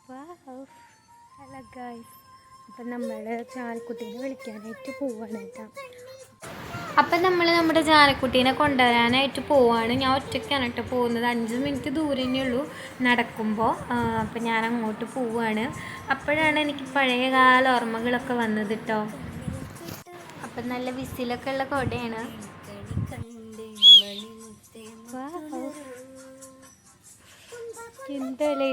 Hello guys, അപ്പം നമ്മൾ ജാനക്കുട്ടീനെ വിളിക്കാനായിട്ട് പോവാണ് കേട്ടോ. അപ്പം നമ്മൾ നമ്മുടെ ജാനക്കുട്ടീനെ കൊണ്ടുവരാനായിട്ട് പോവാണ്. ഞാൻ ഒറ്റയ്ക്കാണ് കേട്ടോ പോകുന്നത്. 5 മിനിറ്റ് ദൂരമേ ഉള്ളൂ നടക്കുമ്പോൾ. അപ്പം ഞാൻ അങ്ങോട്ട് പോവാണ്. അപ്പോഴാണ് എനിക്ക് പഴയകാല ഓർമ്മകളൊക്കെ വന്നത് കേട്ടോ. അപ്പം നല്ല വിസിലൊക്കെ ഉള്ള കൊടയാണ്. എന്തല്ലേ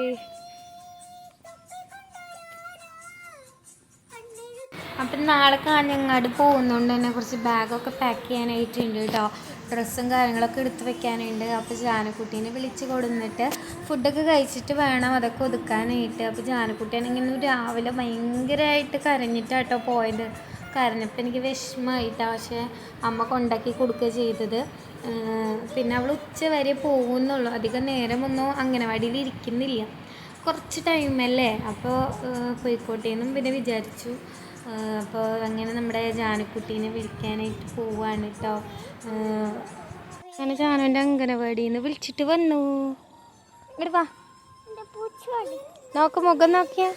അപ്പം നാളെ കാഞ്ഞങ്ങാട് പോകുന്നതുകൊണ്ട് തന്നെ കുറച്ച് ബാഗൊക്കെ പാക്ക് ചെയ്യാനായിട്ടുണ്ട് കേട്ടോ. ഡ്രസ്സും കാര്യങ്ങളൊക്കെ എടുത്ത് വെക്കാനുണ്ട്. അപ്പോൾ ജാനക്കുട്ടീനെ വിളിച്ച് കൊടുന്നിട്ട് ഫുഡൊക്കെ കഴിച്ചിട്ട് വേണം അതൊക്കെ ഒതുക്കാനായിട്ട്. അപ്പോൾ ജാനക്കുട്ടീനെങ്ങനെ രാവിലെ ഭയങ്കരമായിട്ട് കരഞ്ഞിട്ടാട്ടോ പോയത്. കരഞ്ഞപ്പോൾ എനിക്ക് വിഷമമായിട്ടാണ്. പക്ഷേ അമ്മ കൊണ്ടാക്കി കൊടുക്കുക ചെയ്തത്. പിന്നെ അവൾ ഉച്ച വരെ പോകുന്നുള്ളൂ, അധികം നേരമൊന്നും അംഗനവാടിയിൽ ഇരിക്കുന്നില്ല. കുറച്ച് ടൈമല്ലേ, അപ്പോൾ പോയിക്കോട്ടേന്നും പിന്നെ വിചാരിച്ചു. അപ്പോൾ അങ്ങനെ നമ്മുടെ ജാനക്കുട്ടീനെ വിളിക്കാനായിട്ട് പോവാണ് കേട്ടോ. അങ്ങനെ ജാനുവിൻ്റെ അംഗനവാടിയിൽ നിന്ന് വിളിച്ചിട്ട് വന്നു. ഇങ്ങോട്ട് വാ, നോക്ക് മുഖം നോക്കിയാ.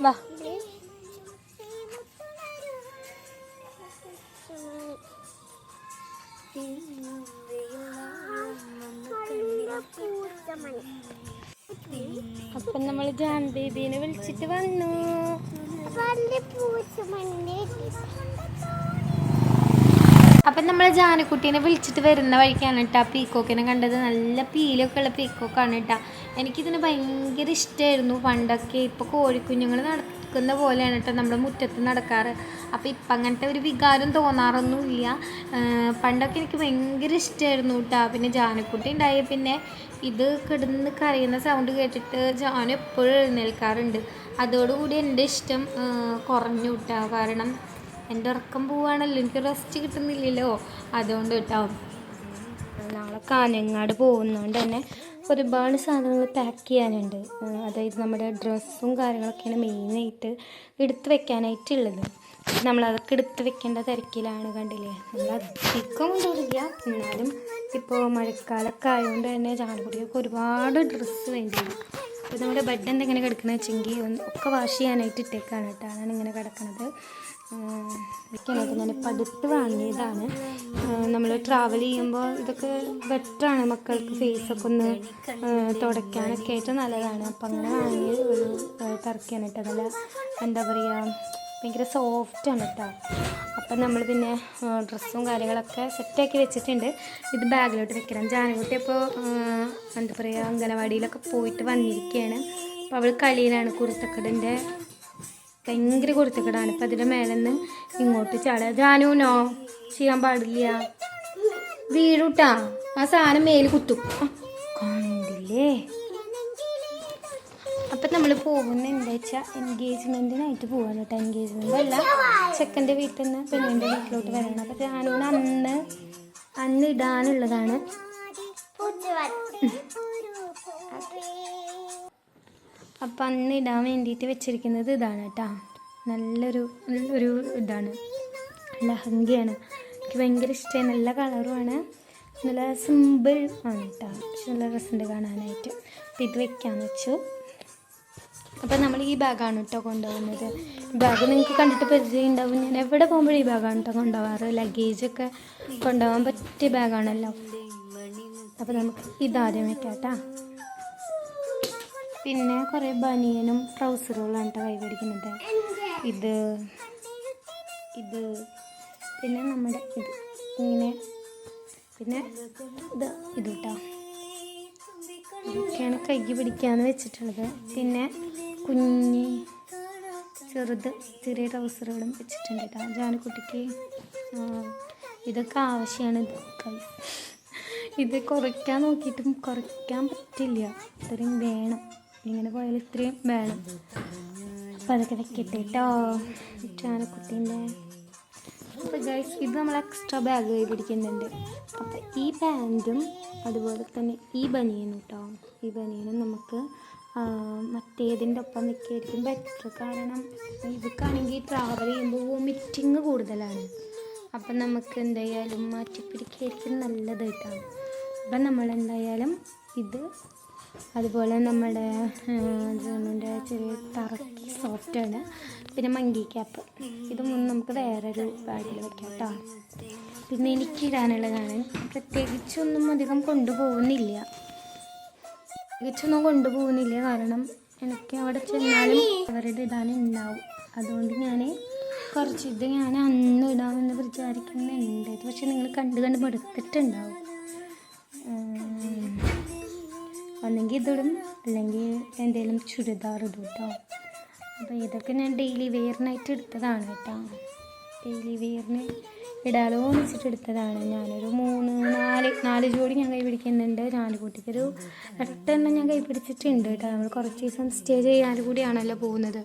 വാ, അപ്പം നമ്മൾ ജാൻ ബേബീനെ വിളിച്ചിട്ട് വന്നു. അപ്പം നമ്മൾ ജാനക്കുട്ടീനെ വിളിച്ചിട്ട് വരുന്ന വഴിക്കാണ് കേട്ടോ പീക്കോക്കിനെ കണ്ടത്. നല്ല പീലൊക്കെ ഉള്ള പീക്കോക്കാണ് കേട്ടോ. എനിക്കിതിന് ഭയങ്കര ഇഷ്ടമായിരുന്നു പണ്ടൊക്കെ. ഇപ്പോൾ കോഴിക്കുഞ്ഞുങ്ങൾ നടക്കുന്ന പോലെയാണ് കേട്ടോ നമ്മുടെ മുറ്റത്ത് നടക്കാറ്. അപ്പോൾ ഇപ്പം അങ്ങനത്തെ ഒരു വികാരം തോന്നാറൊന്നുമില്ല. പണ്ടൊക്കെ എനിക്ക് ഭയങ്കര ഇഷ്ടമായിരുന്നു കേട്ടോ. പിന്നെ ജാനക്കുട്ടി ഉണ്ടായ പിന്നെ ഇത് കിടന്ന് കരയുന്ന സൗണ്ട് കേട്ടിട്ട് ജാനു എപ്പോഴും എഴുന്നേൽക്കാറുണ്ട്. അതോടുകൂടി എൻ്റെ ഇഷ്ടം കുറഞ്ഞു കേട്ടോ. കാരണം എൻ്റെ ഉറക്കം പോവുകയാണല്ലോ, എനിക്ക് റെസ്റ്റ് കിട്ടുന്നില്ലല്ലോ, അതുകൊണ്ട് കേട്ടോ. നാളെ കാഞ്ഞങ്ങാട് പോകുന്നതുകൊണ്ട് തന്നെ ഒരുപാട് സാധനങ്ങൾ പാക്ക് ചെയ്യാനുണ്ട്. അതായത് നമ്മുടെ ഡ്രസ്സും കാര്യങ്ങളൊക്കെയാണ് മെയിനായിട്ട് എടുത്ത് വെക്കാനായിട്ടുള്ളത്. നമ്മളതൊക്കെ എടുത്ത് വെക്കേണ്ട തിരക്കിലാണ്. കണ്ടില്ലേ, നമ്മൾ അധികം കൊണ്ടുവരില്ല, എന്നാലും ഇപ്പോൾ മഴക്കാലമൊക്കെ ആയതുകൊണ്ട് തന്നെ ജാനക്കുട്ടിയൊക്കെ ഒരുപാട് ഡ്രസ്സ് വേണ്ടി വരും. അപ്പോൾ നമ്മുടെ ബെഡ് എന്തെങ്ങനെ കിടക്കണമെന്ന് വെച്ചെങ്കിൽ ഒക്കെ വാഷ് ചെയ്യാനായിട്ട് ഇട്ടേക്കാണ് കേട്ടോ. അതാണ് ഇങ്ങനെ കിടക്കുന്നത്. ഇതൊക്കെയായിട്ട് ഞാനിപ്പോൾ അടുത്ത് വാങ്ങിയതാണ്. നമ്മൾ ട്രാവൽ ചെയ്യുമ്പോൾ ഇതൊക്കെ ബെറ്ററാണ്, മക്കൾക്ക് ഫേസൊക്കെ ഒന്ന് തുടയ്ക്കാനൊക്കെ ആയിട്ട് നല്ലതാണ്. അപ്പം അങ്ങനെ വാങ്ങിയ ഒരു ടർക്കിയാണ് കേട്ടോ. നല്ല എന്താ പറയുക, ഭയങ്കര സോഫ്റ്റാണ് കേട്ടോ. അപ്പം നമ്മൾ പിന്നെ ഡ്രസ്സും കാര്യങ്ങളൊക്കെ സെറ്റാക്കി വെച്ചിട്ടുണ്ട്. ഇത് ബാഗിലോട്ട് വെക്കണം. ജാനക്കുട്ടി അപ്പോൾ എന്താ പറയുക, അംഗനവാടിയിലൊക്കെ പോയിട്ട് വന്നിരിക്കുകയാണ്. അപ്പോൾ അവൾ കളിയിലാണ്. കുരുത്തക്കടിൻ്റെ ഭയങ്കര കുരുത്തക്കടാണ്. അപ്പം അതിൻ്റെ മേലെ നിന്ന് ഇങ്ങോട്ട് ചാടുക. ജാനുവിനോ ചെയ്യാൻ പാടില്ല, വീഴൂട്ടാ, ആ സാധനം മേൽ കുത്തും. കണ്ടില്ലേ. അപ്പം നമ്മൾ പോകുന്ന എന്താ വെച്ചാൽ എൻഗേജ്മെൻറ്റിനായിട്ട് പോകാൻ കേട്ടോ. എൻഗേജ്മെൻ്റ് അല്ല, ചെക്കൻ്റെ വീട്ടിൽ നിന്ന് പെണ്ണിൻ്റെ വീട്ടിലോട്ട് വരണം. അപ്പം ജാനുവിന് അന്ന് ഇടാനുള്ളതാണ്. അപ്പം അന്ന് ഇടാൻ വേണ്ടിയിട്ട് വെച്ചിരിക്കുന്നത് ഇതാണ് കേട്ടോ. നല്ലൊരു ഇതാണ്, ലഹങ്കയാണ്. എനിക്ക് ഭയങ്കര ഇഷ്ടമായി. നല്ല കളറുമാണ്, നല്ല സിമ്പിൾ ആണ് കേട്ടോ. പക്ഷെ നല്ല രസമുണ്ട് കാണാനായിട്ട്. അപ്പം ഇത് വെക്കാമെന്ന് വെച്ചു. അപ്പം നമ്മൾ ഈ ബാഗാണ് കേട്ടോ കൊണ്ടുപോകുന്നത്. ബാഗ് നിങ്ങൾക്ക് കണ്ടിട്ട് പരിചയം ഉണ്ടാവും. ഞാൻ എവിടെ പോകുമ്പോഴും ഈ ബാഗാണ് കേട്ടോ കൊണ്ടുപോകാറ്. ലഗേജൊക്കെ കൊണ്ടുപോകാൻ പറ്റിയ ബാഗാണല്ലോ. അപ്പം നമുക്ക് ഇതാദ്യം വെക്കാം കേട്ടോ. പിന്നെ കുറേ ബനിയനും ട്രൗസറുകളാണ് കേട്ടോ കൈ പിടിക്കുന്നത്. ഇത് പിന്നെ നമ്മുടെ ഇത് ഇങ്ങനെ, പിന്നെ ഇത് കേട്ടോ. ഇതൊക്കെയാണ് കൈ പിടിക്കാമെന്ന് വെച്ചിട്ടുള്ളത്. പിന്നെ ചെറിയ ട്രൗസറുകളും വെച്ചിട്ടുണ്ട് കേട്ടോ. ജാനക്കുട്ടിക്ക് ഇതൊക്കെ ആവശ്യമാണ്. ഇത് കുറയ്ക്കാൻ നോക്കിയിട്ടും കുറയ്ക്കാൻ പറ്റില്ല, ഇത്രയും വേണം. ഇങ്ങനെ പോയാൽ ഇത്രയും വേണം. അപ്പം അതൊക്കെ വെക്കട്ടെ കേട്ടോ ജാനക്കുട്ടീൻ്റെ. അപ്പോൾ ഗൈസ്, ഇത് നമ്മൾ എക്സ്ട്രാ ബാഗ് കൈ പിടിക്കുന്നുണ്ട്. അപ്പോൾ ഈ പാൻറ്റും അതുപോലെ തന്നെ ഈ ബനിയനും കേട്ടോ. ഈ ബനിയനും നമുക്ക് മറ്റേതിൻ്റെ ഒപ്പം നിൽക്കുകയായിരിക്കും ബെറ്റർ. കാരണം ഇതൊക്കെയാണെങ്കിൽ ട്രാവൽ ചെയ്യുമ്പോൾ വോമിറ്റിങ് കൂടുതലാണ്. അപ്പം നമുക്ക് എന്തായാലും മാറ്റിപ്പിടിക്കുകയായിരിക്കും നല്ലത് കേട്ടോ. അപ്പം നമ്മളെന്തായാലും ഇത് അതുപോലെ നമ്മുടെ ജോണിൻ്റെ ചെറിയ ടർക്കി സോഫ്റ്റാണ്, പിന്നെ മങ്കി ക്യാപ്പ്, ഇത് മൂന്നും നമുക്ക് വേറൊരു ബാഗിൽ വെക്കാം കേട്ടോ. പിന്നെ എനിക്കിടാനുള്ളതാണ്, പ്രത്യേകിച്ചൊന്നും അധികം കൊണ്ടുപോകുന്നില്ല, കാരണം എനിക്ക് അവിടെ ചെന്നാലും അവരുടെ ഇടാനുണ്ടാവും. അതുകൊണ്ട് ഞാൻ കുറച്ചിത് ഞാൻ അന്ന് ഇടാമെന്ന് വിചാരിക്കുന്നുണ്ട്. പക്ഷെ നിങ്ങൾ കണ്ട് മടുത്തിട്ടുണ്ടാവും. ഒന്നെങ്കിൽ ഇതിടും, അല്ലെങ്കിൽ എന്തെങ്കിലും ചുരിദാർ ഇടും കേട്ടോ. അപ്പോൾ ഇതൊക്കെ ഞാൻ ഡെയിലി വെയറിനായിട്ട് എടുത്തതാണ് കേട്ടോ. ഡെയിലി വെയറിന് ഇടാലോ എന്ന് വെച്ചിട്ട് എടുത്തതാണ്. ഞാനൊരു 4 ജോഡി ഞാൻ കൈ പിടിക്കുന്നുണ്ട്. ജാനുകുട്ടിക്കൊരു 8 എണ്ണം ഞാൻ കൈ പിടിച്ചിട്ടുണ്ട് കേട്ടോ. നമ്മൾ കുറച്ച് ദിവസം സ്റ്റേ ചെയ്യാൻ കൂടിയാണല്ലോ പോകുന്നത്.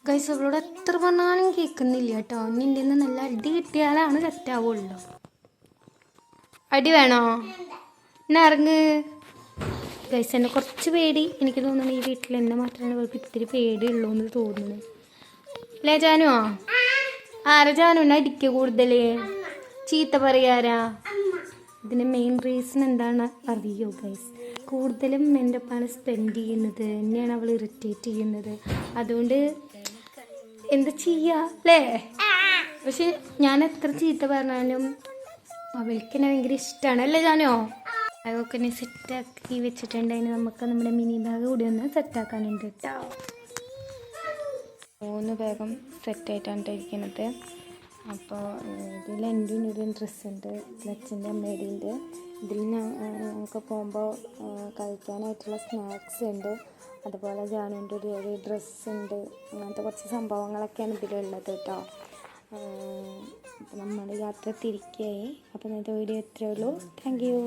ഗൈസ് അവളോട് എത്ര പറഞ്ഞാലും കേൾക്കുന്നില്ല കേട്ടോ. നിൻ്റെ നിന്ന് നല്ല അടി കിട്ടിയാലാണ് സെറ്റാവുള്ളൂ. അടി വേണോ? എന്നാ ഇറങ്ങ്. ഗൈസ് എന്നെ കുറച്ച് പേടി എനിക്ക് തോന്നുന്നു ഈ വീട്ടിൽ എന്നെ മാത്രമാണ് അവൾക്ക് ഇത്തിരി പേടിയുള്ളൂ എന്ന് തോന്നുന്നു. അല്ലേ ജാനുവോ? ആരാ ജാനുവിനെ അടിക്കുക കൂടുതൽ, ചീത്ത പറയാരാ? ഇതിന് മെയിൻ റീസൺ എന്താണ് അറിയോ ഗൈസ്? കൂടുതലും എൻ്റെ ഒപ്പമാണ് സ്പെൻഡ് ചെയ്യുന്നത്, എന്നെയാണ് അവൾ ഇറിറ്റേറ്റ് ചെയ്യുന്നത്. അതുകൊണ്ട് എന്താ ചെയ്യുക അല്ലേ? പക്ഷെ ഞാൻ എത്ര ചീത്ത പറഞ്ഞാലും അവൾക്ക് എന്നെ ഭയങ്കര ഇഷ്ടമാണ്. അല്ലേ ജാനോ? അതൊക്കെ എന്നെ സെറ്റാക്കി വെച്ചിട്ടുണ്ട്. അതിന് നമുക്ക് നമ്മുടെ മിനി ബാഗ് കൂടി ഒന്ന് സെറ്റാക്കാനുണ്ട് കേട്ടോ. 3 ബാഗും സെറ്റായിട്ടാണ് ഇരിക്കുന്നത്. അപ്പോൾ ഇതിൽ എൻ്റെ ഒരു ഡ്രസ്സുണ്ട്, അച്ഛൻ്റെ അമ്മയുടെ ഉണ്ട്. ഇതിൽ ഞങ്ങൾക്ക് പോകുമ്പോൾ കഴിക്കാനായിട്ടുള്ള സ്നാക്സ് ഉണ്ട്, അതുപോലെ ജാനുവിൻ്റെ ഒരു ഡ്രസ്സുണ്ട്. അങ്ങനത്തെ കുറച്ച് സംഭവങ്ങളൊക്കെയാണ് ഇതിലുള്ളത് കേട്ടോ. അപ്പോൾ നമ്മൾ യാത്ര തിരിക്കുകയായി. അപ്പോൾ ഇന്നത്തെ വീഡിയോ ഇത്രയേ ഉള്ളൂ. Thank you.